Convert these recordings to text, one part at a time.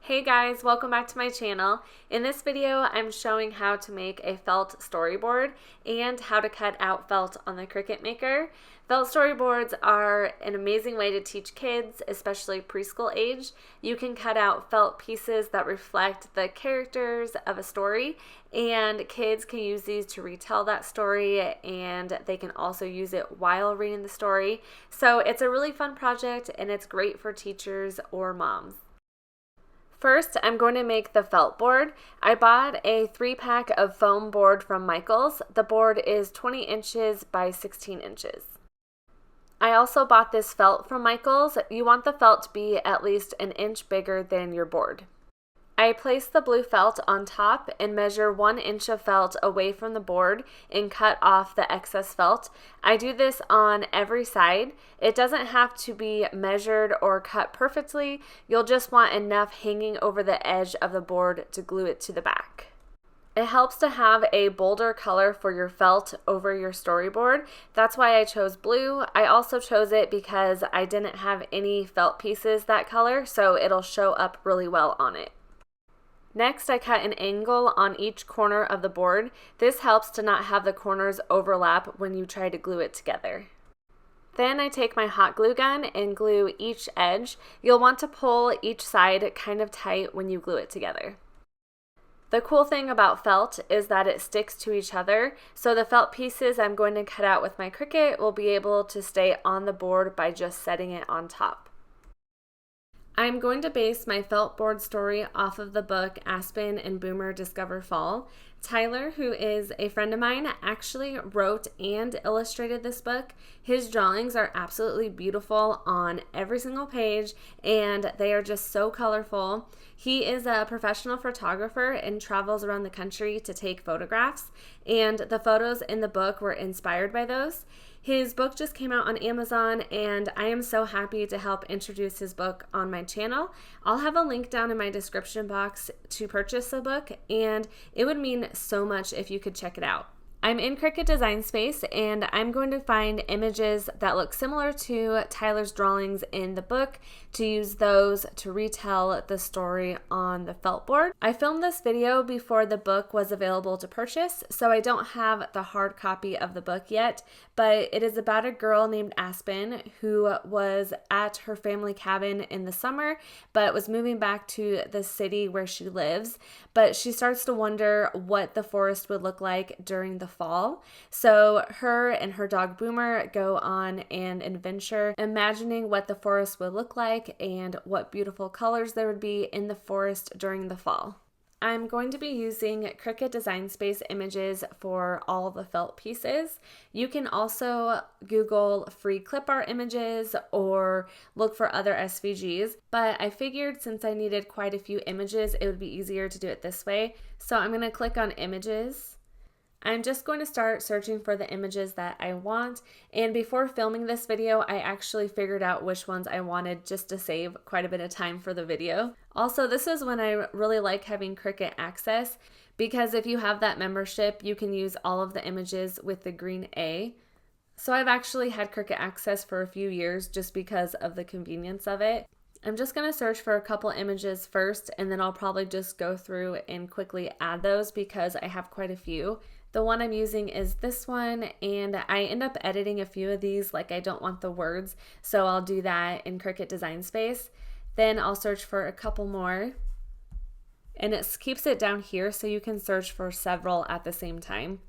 Hey guys, welcome back to my channel. In this video, I'm showing how to make a felt storyboard and how to cut out felt on the Cricut Maker. Felt storyboards are an amazing way to teach kids, especially preschool age. You can cut out felt pieces that reflect the characters of a story, and kids can use these to retell that story, and they can also use it while reading the story. So it's a really fun project, and it's great for teachers or moms. First, I'm going to make the felt board. I bought a 3-pack of foam board from Michaels. The board is 20 inches by 16 inches. I also bought this felt from Michaels. You want the felt to be at least an inch bigger than your board. I place the blue felt on top and measure 1 inch of felt away from the board and cut off the excess felt. I do this on every side. It doesn't have to be measured or cut perfectly. You'll just want enough hanging over the edge of the board to glue it to the back. It helps to have a bolder color for your felt over your storyboard. That's why I chose blue. I also chose it because I didn't have any felt pieces that color, so it'll show up really well on it. Next, I cut an angle on each corner of the board. This helps to not have the corners overlap when you try to glue it together. Then I take my hot glue gun and glue each edge. You'll want to pull each side kind of tight when you glue it together. The cool thing about felt is that it sticks to each other, so the felt pieces I'm going to cut out with my Cricut will be able to stay on the board by just setting it on top. I'm going to base my felt board story off of the book Aspen and Boomer Discover Fall. Tyler, who is a friend of mine, actually wrote and illustrated this book. His drawings are absolutely beautiful on every single page, and they are just so colorful. He is a professional photographer and travels around the country to take photographs, and the photos in the book were inspired by those. His book just came out on Amazon, and I am so happy to help introduce his book on my channel. I'll have a link down in my description box to purchase the book, and it would mean so much if you could check it out. I'm in Cricut Design Space, and I'm going to find images that look similar to Tyler's drawings in the book to use those to retell the story on the felt board. I filmed this video before the book was available to purchase, so I don't have the hard copy of the book yet, but it is about a girl named Aspen who was at her family cabin in the summer, but was moving back to the city where she lives, but she starts to wonder what the forest would look like during the fall. So her and her dog Boomer go on an adventure imagining what the forest would look like and what beautiful colors there would be in the forest during the fall. I'm going to be using Cricut Design Space images for all the felt pieces. You can also Google free clip art images or look for other SVGs, but I figured since I needed quite a few images, it would be easier to do it this way. So I'm going to click on images. I'm just going to start searching for the images that I want, and before filming this video, I actually figured out which ones I wanted just to save quite a bit of time for the video. Also, this is when I really like having Cricut Access, because if you have that membership, you can use all of the images with the green A. So I've actually had Cricut Access for a few years just because of the convenience of it. I'm just going to search for a couple images first, and then I'll probably just go through and quickly add those because I have quite a few. The one I'm using is this one, and I end up editing a few of these, like I don't want the words, so I'll do that in Cricut Design Space. Then I'll search for a couple more, and it keeps it down here so you can search for several at the same time.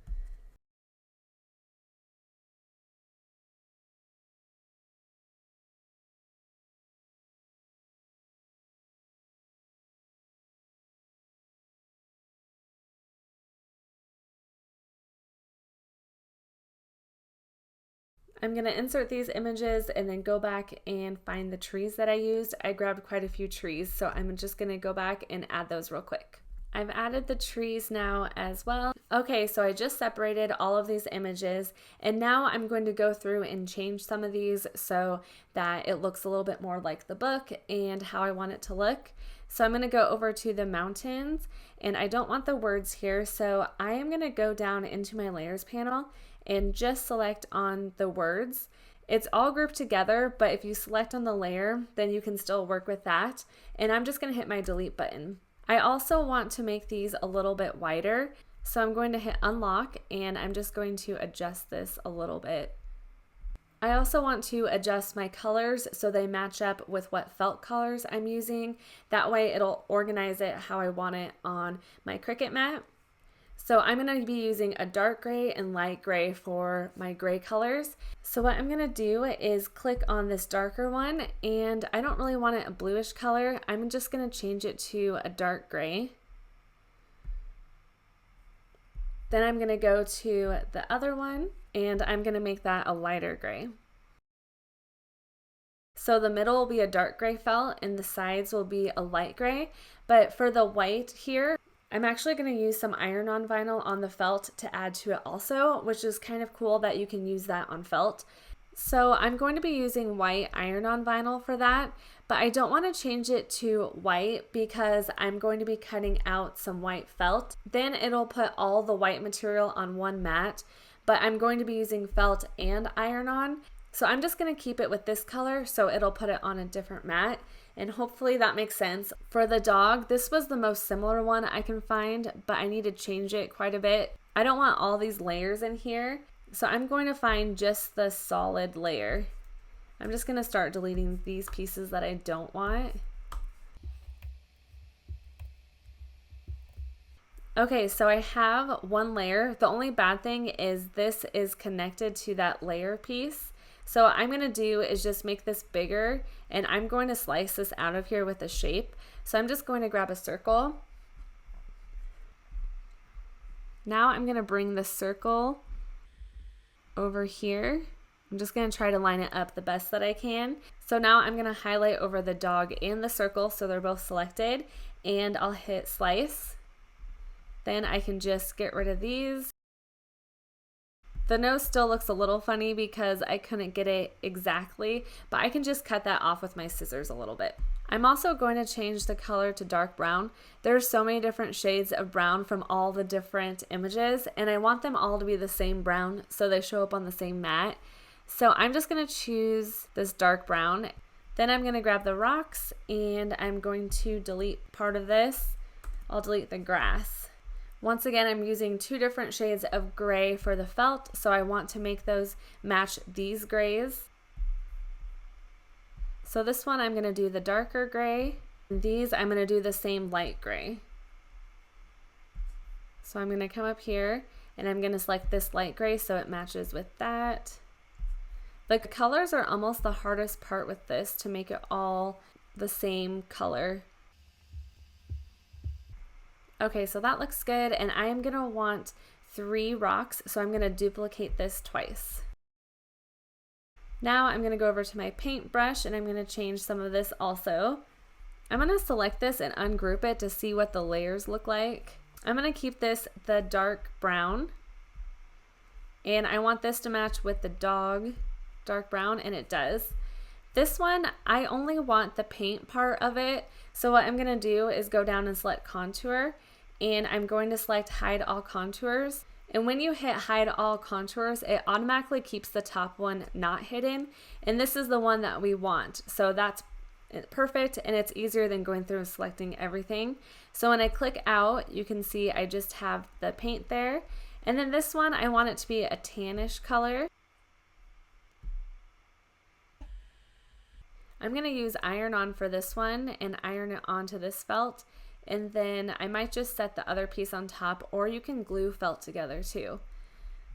I'm going to insert these images and then go back and find the trees that I used. I grabbed quite a few trees, so I'm just going to go back and add those real quick. I've added the trees now as well. Okay, so I just separated all of these images, and now I'm going to go through and change some of these so that it looks a little bit more like the book and how I want it to look. So I'm going to go over to the mountains, and I don't want the words here, so I am going to go down into my layers panel and just select on the words, It's all grouped together, but if you select on the layer, then you can still work with that. And I'm just going to hit my delete button. I also want to make these a little bit wider, so I'm going to hit unlock and I'm just going to adjust this a little bit. I also want to adjust my colors so they match up with what felt colors I'm using. That way it'll organize it how I want it on my Cricut mat. So I'm going to be using a dark gray and light gray for my gray colors. So what I'm going to do is click on this darker one, and I don't really want it a bluish color. I'm just going to change it to a dark gray. Then I'm going to go to the other one and I'm going to make that a lighter gray. So the middle will be a dark gray felt and the sides will be a light gray. But for the white here, I'm actually going to use some iron-on vinyl on the felt to add to it also, which is kind of cool that you can use that on felt. So I'm going to be using white iron-on vinyl for that, but I don't want to change it to white because I'm going to be cutting out some white felt. Then it'll put all the white material on one mat, but I'm going to be using felt and iron-on. So I'm just going to keep it with this color so it'll put it on a different mat. And hopefully that makes sense. For the dog, this was the most similar one I can find, but I need to change it quite a bit. I don't want all these layers in here, so I'm going to find just the solid layer. I'm just going to start deleting these pieces that I don't want. Okay, so I have one layer. The only bad thing is this is connected to that layer piece. So what I'm going to do is just make this bigger, and I'm going to slice this out of here with a shape. So I'm just going to grab a circle. Now I'm going to bring the circle over here. I'm just going to try to line it up the best that I can. So now I'm going to highlight over the dog and the circle so they're both selected, and I'll hit slice. Then I can just get rid of these. The nose still looks a little funny because I couldn't get it exactly, but I can just cut that off with my scissors a little bit. I'm also going to change the color to dark brown. There's so many different shades of brown from all the different images, and I want them all to be the same brown so they show up on the same mat. So I'm just going to choose this dark brown. Then I'm going to grab the rocks and I'm going to delete part of this. I'll delete the grass. Once again, I'm using two different shades of gray for the felt, so I want to make those match these grays. So this one I'm going to do the darker gray, and these I'm going to do the same light gray. So I'm going to come up here and I'm going to select this light gray so it matches with that. The colors are almost the hardest part with this to make it all the same color. Okay, so that looks good, and I am gonna want 3 rocks, so I'm gonna duplicate this twice. Now I'm gonna go over to my paintbrush and I'm gonna change some of this also. I'm gonna select this and ungroup it to see what the layers look like. I'm gonna keep this the dark brown, and I want this to match with the dog dark brown, and it does. This one, I only want the paint part of it, so what I'm gonna do is go down and select contour, and I'm going to select hide all contours. And when you hit hide all contours, it automatically keeps the top one not hidden, and this is the one that we want. So that's perfect, and it's easier than going through and selecting everything. So when I click out, you can see I just have the paint there. And then this one, I want it to be a tannish color. I'm going to use iron-on for this one and iron it onto this felt. And then I might just set the other piece on top, or you can glue felt together too.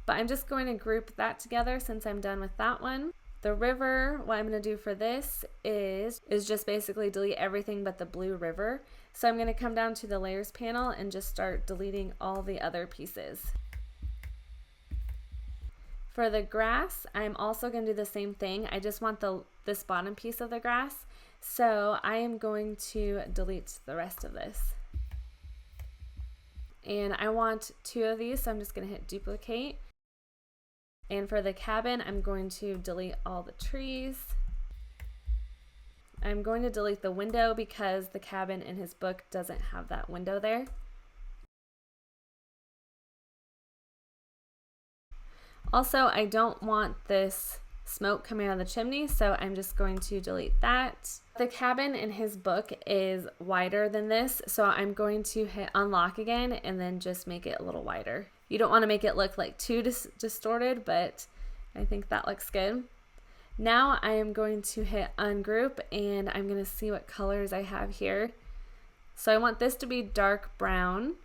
But I'm just going to group that together since I'm done with that one. The river, what I'm going to do for this is just basically delete everything but the blue river. So I'm going to come down to the layers panel and just start deleting all the other pieces. For the grass, I'm also going to do the same thing. I just want this bottom piece of the grass. So I am going to delete the rest of this. And I want 2 of these, so I'm just going to hit duplicate. And for the cabin, I'm going to delete all the trees. I'm going to delete the window because the cabin in his book doesn't have that window there. Also, I don't want this smoke coming out of the chimney, so I'm just going to delete that. The cabin in his book is wider than this, so I'm going to hit unlock again and then just make it a little wider. You don't want to make it look like too distorted, but I think that looks good. Now I am going to hit ungroup and I'm going to see what colors I have here. So I want this to be dark brown,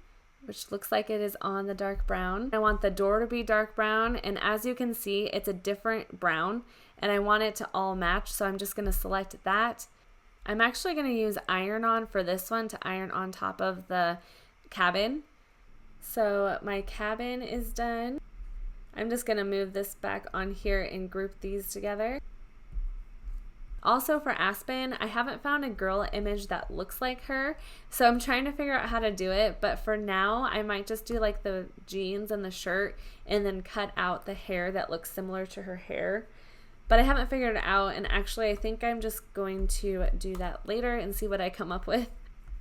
which looks like it is on the dark brown. I want the door to be dark brown, and as you can see, it's a different brown, and I want it to all match, so I'm just going to select that. I'm actually going to use iron-on for this one to iron on top of the cabin. So my cabin is done. I'm just going to move this back on here and group these together. Also for Aspen, I haven't found a girl image that looks like her, so I'm trying to figure out how to do it, but for now I might just do like the jeans and the shirt and then cut out the hair that looks similar to her hair. But I haven't figured it out, and actually I think I'm just going to do that later and see what I come up with.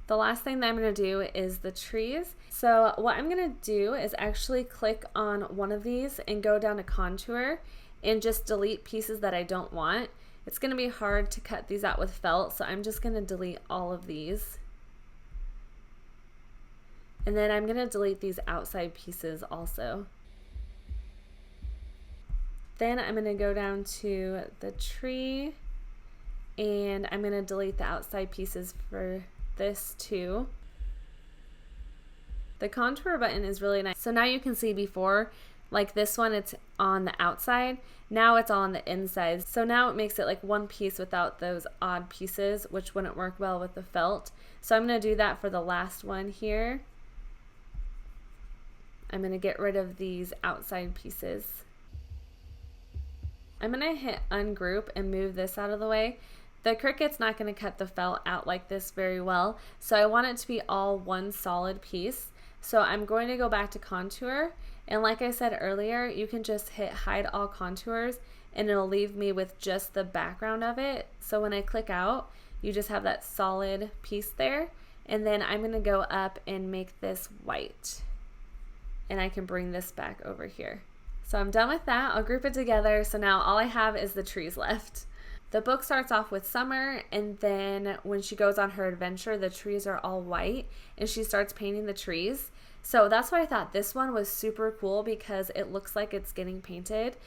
The last thing that I'm going to do is the trees. So what I'm going to do is actually click on one of these and go down to contour and just delete pieces that I don't want. It's going to be hard to cut these out with felt, so I'm just going to delete all of these. And then I'm going to delete these outside pieces also. Then I'm going to go down to the tree and I'm going to delete the outside pieces for this too. The contour button is really nice. So now you can see before, like this one, it's on the outside. Now it's on the inside. So now it makes it like one piece without those odd pieces, which wouldn't work well with the felt. So I'm going to do that for the last one here. I'm going to get rid of these outside pieces. I'm going to hit ungroup and move this out of the way. The Cricut's not going to cut the felt out like this very well, so I want it to be all one solid piece. So I'm going to go back to contour, and like I said earlier, you can just hit hide all contours and it'll leave me with just the background of it. So when I click out, you just have that solid piece there, and then I'm going to go up and make this white, and I can bring this back over here. So I'm done with that. I'll group it together. So now all I have is the trees left. The book starts off with summer, and then when she goes on her adventure, the trees are all white and she starts painting the trees. So that's why I thought this one was super cool, because it looks like it's getting painted.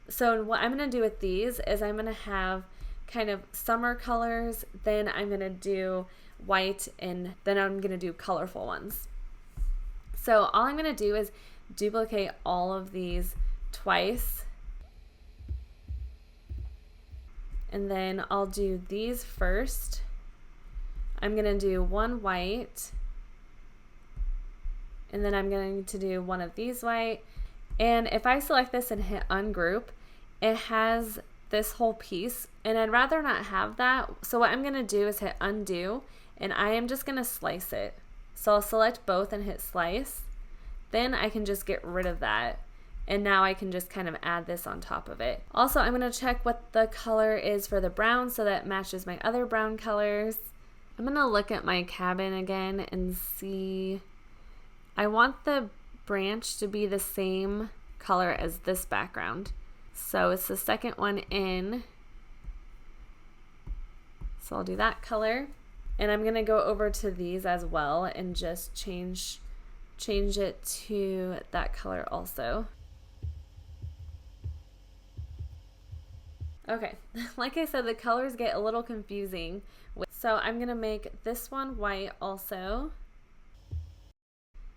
So what I'm going to do with these is I'm going to have kind of summer colors, then I'm going to do white, and then I'm going to do colorful ones. So all I'm going to do is duplicate all of these twice, and then I'll do these first. I'm going to do one white, and then I'm going to do one of these white, and if I select this and hit ungroup, it has this whole piece, and I'd rather not have that. So what I'm going to do is hit undo, and I am just going to slice it. So I'll select both and hit slice, then I can just get rid of that. And now I can just kind of add this on top of it. Also, I'm going to check what the color is for the brown so that matches my other brown colors. I'm going to look at my cabin again and see. I want the branch to be the same color as this background. So it's the second one in. So I'll do that color. And I'm going to go over to these as well and just change it to that color also. Okay, like I said, the colors get a little confusing. So I'm going to make this one white also.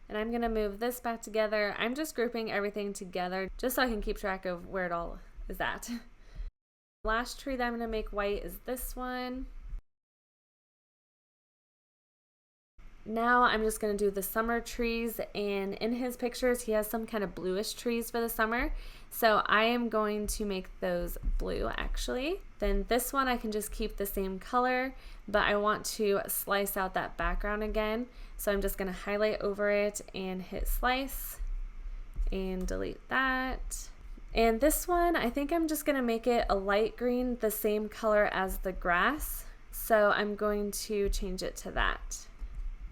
And I'm going to move this back together. I'm just grouping everything together just so I can keep track of where it all is at. The last tree that I'm going to make white is this one. Now I'm just going to do the summer trees, and in his pictures he has some kind of bluish trees for the summer, so I am going to make those blue actually. Then this one I can just keep the same color, but I want to slice out that background again, so I'm just going to highlight over it and hit slice and delete that. And this one, I think I'm just going to make it a light green, the same color as the grass, so I'm going to change it to that.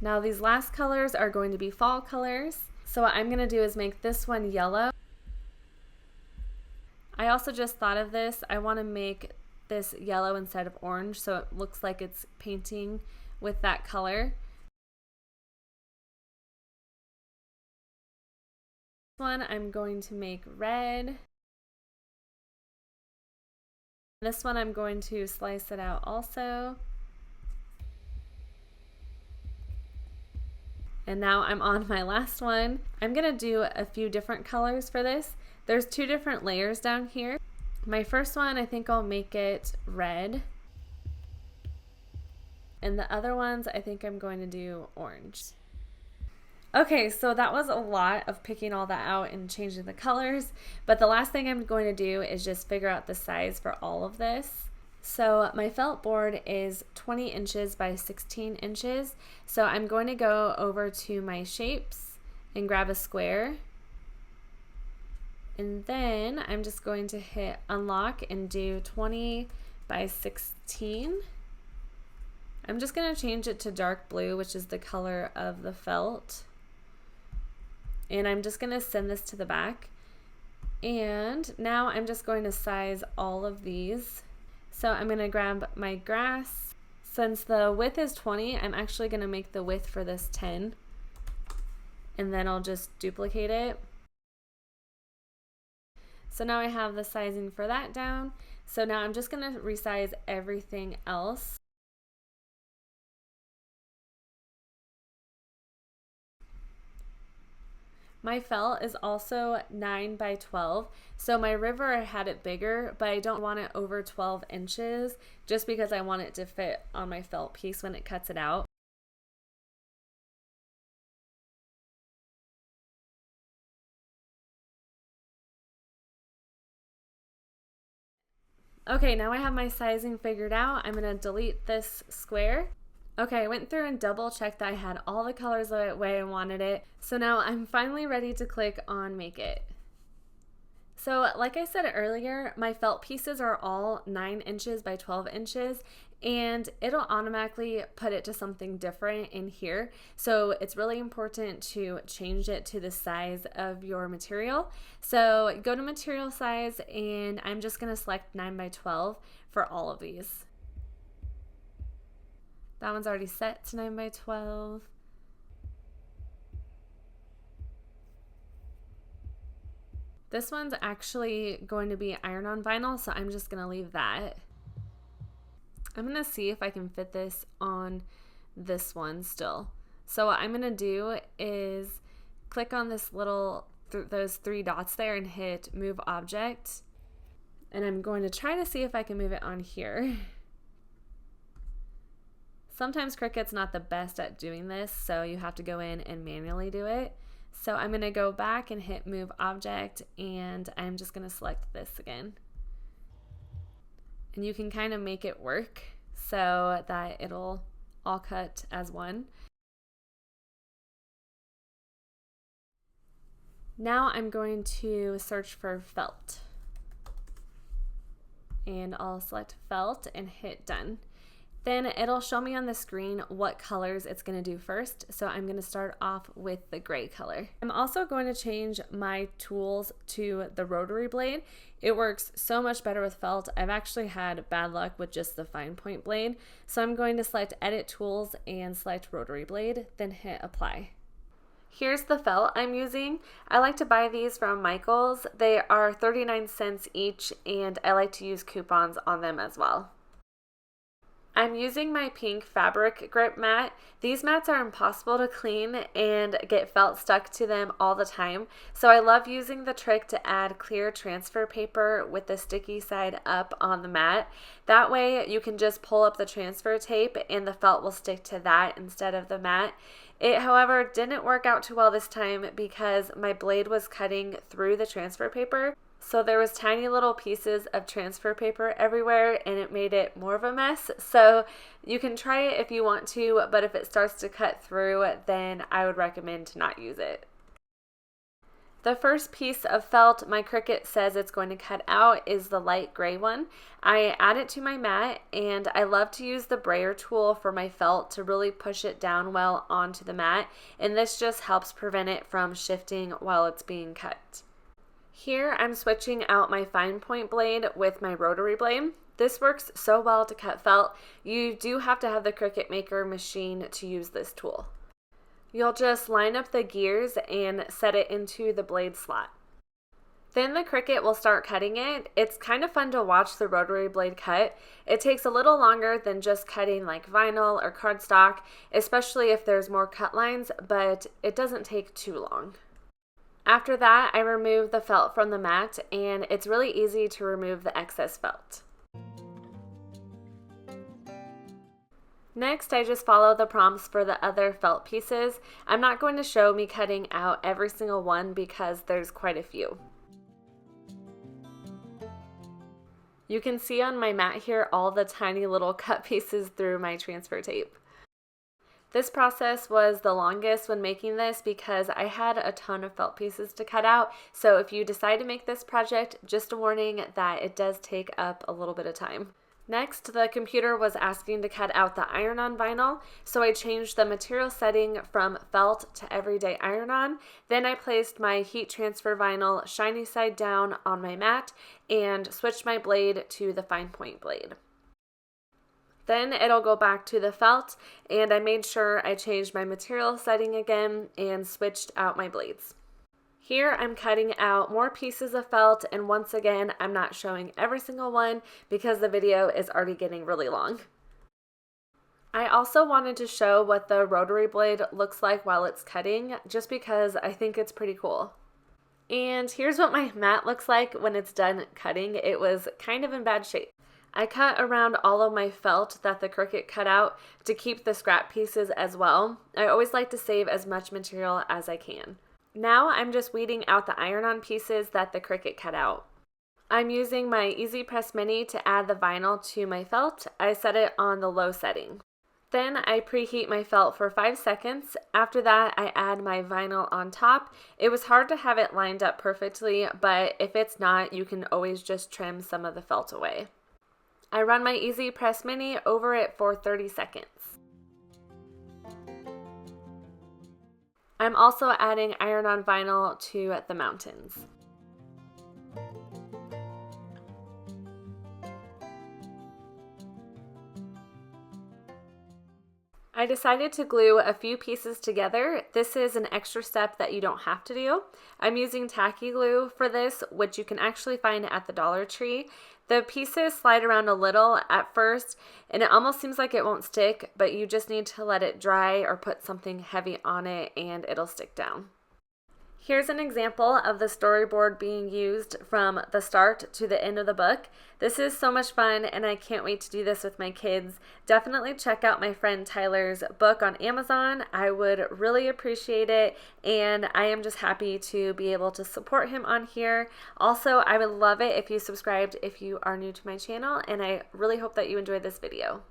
Now these last colors are going to be fall colors. So what I'm going to do is make this one yellow. I I also just thought of this. I want to make this yellow instead of orange so it looks like it's painting with that color. This one I'm going to make red. This one I'm going to slice it out also. And now I'm on my last one. I'm gonna do a few different colors for this. There's 2 different layers down here. My first one, I think I'll make it red. And the other ones, I think I'm going to do orange. Okay, so that was a lot of picking all that out and changing the colors, but the last thing I'm going to do is just figure out the size for all of this. So my felt board is 20 inches by 16 inches. So I'm going to go over to my shapes and grab a square. And then I'm just going to hit unlock and do 20 by 16. I'm just going to change it to dark blue, which is the color of the felt. And I'm just going to send this to the back. And now I'm just going to size all of these. So I'm going to grab my grass. Since the width is 20, I'm actually going to make the width for this 10. And then I'll just duplicate it. So now I have the sizing for that down. So now I'm just going to resize everything else. My felt is also 9 by 12, so my river I had it bigger, but I don't want it over 12 inches just because I want it to fit on my felt piece when it cuts it out. Okay, now I have my sizing figured out. I'm going to delete this square. Okay, I went through and double checked that I had all the colors the way I wanted it. So now I'm finally ready to click on Make It. So like I said earlier, my felt pieces are all 9 inches by 12 inches, and it'll automatically put it to something different in here. So it's really important to change it to the size of your material. So go to material size, and I'm just going to select 9 by 12 for all of these. That one's already set to 9 by 12. This one's actually going to be iron-on vinyl, so I'm just going to leave that. I'm going to see if I can fit this on this one still. So what I'm going to do is click on this little, those 3 dots there and hit Move Object. And I'm going to try to see if I can move it on here. Sometimes Cricut's not the best at doing this, so you have to go in and manually do it. So I'm going to go back and hit Move Object, and I'm just going to select this again. And you can kind of make it work so that it'll all cut as one. Now I'm going to search for felt. And I'll select felt and hit done. Then it'll show me on the screen what colors it's going to do first. So I'm going to start off with the gray color. I'm also going to change my tools to the rotary blade. It works so much better with felt. I've actually had bad luck with just the fine point blade. So I'm going to select Edit Tools and select Rotary Blade, then hit Apply. Here's the felt I'm using. I like to buy these from Michael's. They are 39 cents each, and I like to use coupons on them as well. I'm using my pink fabric grip mat. These mats are impossible to clean and get felt stuck to them all the time. So I love using the trick to add clear transfer paper with the sticky side up on the mat. That way you can just pull up the transfer tape and the felt will stick to that instead of the mat. It, however, didn't work out too well this time because my blade was cutting through the transfer paper. So there was tiny little pieces of transfer paper everywhere and it made it more of a mess. So you can try it if you want to, but if it starts to cut through, then I would recommend to not use it. The first piece of felt my Cricut says it's going to cut out is the light gray one. I add it to my mat, and I love to use the brayer tool for my felt to really push it down well onto the mat, and this just helps prevent it from shifting while it's being cut. Here I'm switching out my fine point blade with my rotary blade. This works so well to cut felt. You do have to have the Cricut Maker machine to use this tool. You'll just line up the gears and set it into the blade slot. Then the Cricut will start cutting it. It's kind of fun to watch the rotary blade cut. It takes a little longer than just cutting like vinyl or cardstock, especially if there's more cut lines, but it doesn't take too long. After that, I remove the felt from the mat, and it's really easy to remove the excess felt. Next, I just follow the prompts for the other felt pieces. I'm not going to show me cutting out every single one because there's quite a few. You can see on my mat here all the tiny little cut pieces through my transfer tape. This process was the longest when making this because I had a ton of felt pieces to cut out, so if you decide to make this project, just a warning that it does take up a little bit of time. Next, the computer was asking to cut out the iron-on vinyl, so I changed the material setting from felt to everyday iron-on. Then I placed my heat transfer vinyl shiny side down on my mat and switched my blade to the fine point blade. Then it'll go back to the felt, and I made sure I changed my material setting again and switched out my blades. Here I'm cutting out more pieces of felt, and once again I'm not showing every single one because the video is already getting really long. I also wanted to show what the rotary blade looks like while it's cutting, just because I think it's pretty cool. And here's what my mat looks like when it's done cutting. It was kind of in bad shape. I cut around all of my felt that the Cricut cut out to keep the scrap pieces as well. I always like to save as much material as I can. Now I'm just weeding out the iron-on pieces that the Cricut cut out. I'm using my Easy Press Mini to add the vinyl to my felt. I set it on the low setting. Then I preheat my felt for 5 seconds. After that, I add my vinyl on top. It was hard to have it lined up perfectly, but if it's not, you can always just trim some of the felt away. I run my Easy Press Mini over it for 30 seconds. I'm also adding iron-on vinyl to the mountains. I decided to glue a few pieces together. This is an extra step that you don't have to do. I'm using tacky glue for this, which you can actually find at the Dollar Tree. The pieces slide around a little at first, and it almost seems like it won't stick, but you just need to let it dry or put something heavy on it and it'll stick down. Here's an example of the storyboard being used from the start to the end of the book. This is so much fun, and I can't wait to do this with my kids. Definitely check out my friend Tyler's book on Amazon. I would really appreciate it, and I am just happy to be able to support him on here. Also, I would love it if you subscribed if you are new to my channel, and I really hope that you enjoyed this video.